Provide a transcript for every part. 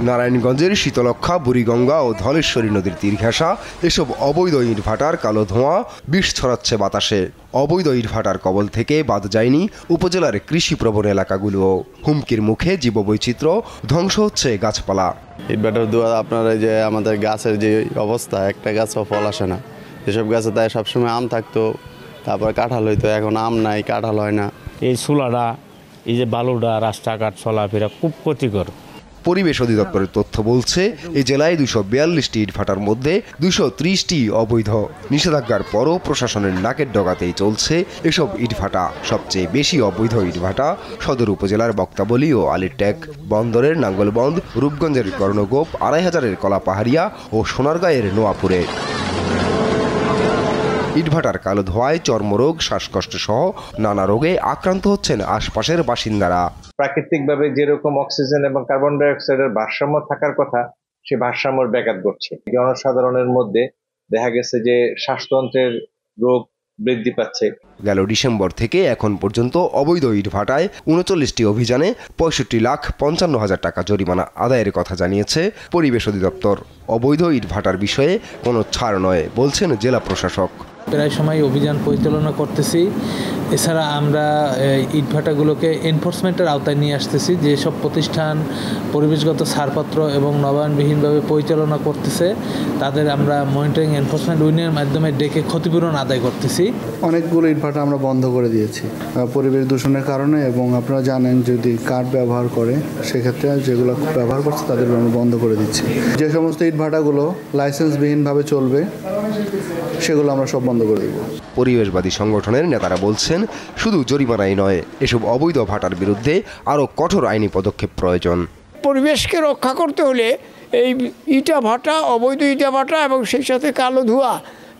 নারায়ণগঞ্জের শীতলক্ষা, বুড়িগঙ্গা ও ধলেশ্বরী নদীর তীর ঘেঁষা এসব অবৈধ ইটভাটার কালো ধোঁয়া বিষ ছড়াচ্ছে বাতাসে। অবৈধ ইটভাটার কবল থেকে বাদ যায়নি উপজেলার কৃষিপ্রবণ এলাকাগুলোও। হুমকির মুখে জীববৈচিত্র্য, ধ্বংস হচ্ছে গাছপালা। ইটভাটার ধোঁয়া আপনার যে আমাদের গাছের যে অবস্থা, একটা গাছও ফল আসে না। যেসব গাছে তাই সবসময় আম থাকতো, তারপর কাঁঠাল হইতো, এখন আম নাই, কাঁঠাল হয় না। এই চুলাটা, এই যে বালুটা, রাস্তাঘাট চলাফেরা খুব ক্ষতিকর। পরিবেশ অধিদপ্তরের তথ্য বলছে, এই জেলায় 242টি ইটভাটার মধ্যে 230টি অবৈধ। নিষেধাজ্ঞার পরও প্রশাসনের নাকের ডগাতেই চলছে এসব ইটভাটা। সবচেয়ে বেশি অবৈধ ইটভাটা সদর উপজেলার বক্তাবলী ও আলীরটেক, বন্দরের নাঙ্গলবন্দ, রূপগঞ্জের কর্ণগোপ, 2500-এর কলাপাহাড়িয়া ও সোনারগাঁয়ের নোয়াপুরে। ইটভাটার কালো ধোঁয়ায় চর্মরোগ, শ্বাসকষ্ট সহ নানা রোগে আক্রান্ত হচ্ছেন আশপাশের বাসিন্দারা। প্রাকৃতিকভাবে যেরকম অক্সিজেন এবং কার্বন ডাই অক্সাইডের ভারসাম্য থাকার কথা, সে ভারসাম্যের ব্যাঘাত ঘটছে। জনসাধারণের মধ্যে দেখা গেছে যে শ্বাসতন্ত্রের রোগ বৃদ্ধি পাচ্ছে। গেল ডিসেম্বর থেকে এখন পর্যন্ত অবৈধ ইটভাটায় 39টি অভিযানে 65,55,000 টাকা জরিমানা আদায়ের কথা জানিয়েছে পরিবেশ অধিদপ্তর। অবৈধ ইটভাটার বিষয়ে কোনো ছাড় নয় বলছেন জেলা প্রশাসক। প্রায় সময় অভিযান পরিচালনা করতেছি। এছাড়া আমরা ইটভাটাগুলোকে এনফোর্সমেন্টের আওতায় নিয়ে আসতেছি। যেসব প্রতিষ্ঠান পরিবেশগত ছাড়পত্র এবং নবায়নবিহীনভাবে পরিচালনা করতেছে, তাদের আমরা মনিটরিং এনফোর্সমেন্ট ইউনিয়নের মাধ্যমে ডেকে ক্ষতিপূরণ আদায় করতেছি। অনেকগুলো ইটভাটা আমরা বন্ধ করে দিয়েছি পরিবেশ দূষণের কারণে, এবং আপনারা জানেন যদি কাঠ ব্যবহার করে সেক্ষেত্রে যেগুলো ব্যবহার করছে তাদের আমরা বন্ধ করে দিচ্ছি। যে সমস্ত ইটভাটাগুলো লাইসেন্সবিহীনভাবে চলবে সেগুলো আমরা সব বন্ধ করে দেব। পরিবেশবাদী সংগঠনের নেতারা বলছেন, শুধু জরিমানাই নয়, এসব অবৈধ ভাটার বিরুদ্ধে আরও কঠোর আইনি পদক্ষেপ প্রয়োজন। পরিবেশকে রক্ষা করতে হলে এই ইটা ভাটা, অবৈধ ইটা ভাটা এবং সেই সাথে কালো ধোঁয়া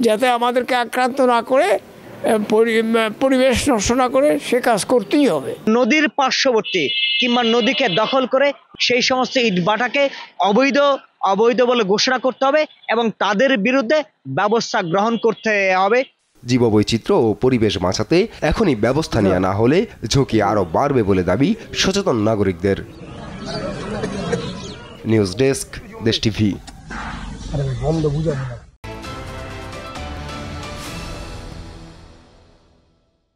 যাতে আমাদেরকে আক্রান্ত না করে, পরিবেশ নষ্ট না করে, সে কাজ করতেই হবে। নদীর পার্শ্ববর্তী কিংবা নদীকে দখল করে সেই সমস্ত ইটভাটাকে অবৈধ বলে ঘোষণা করতে হবে এবং তাদের বিরুদ্ধে ব্যবস্থা গ্রহণ করতে হবে। জীববৈচিত্র্য ও পরিবেশ বাঁচাতে এখনই ব্যবস্থা নেওয়া না হলে ঝুঁকি আরও বাড়বে বলে দাবি সচেতন নাগরিকদের। নিউজ ডেস্ক, দেশ টিভি।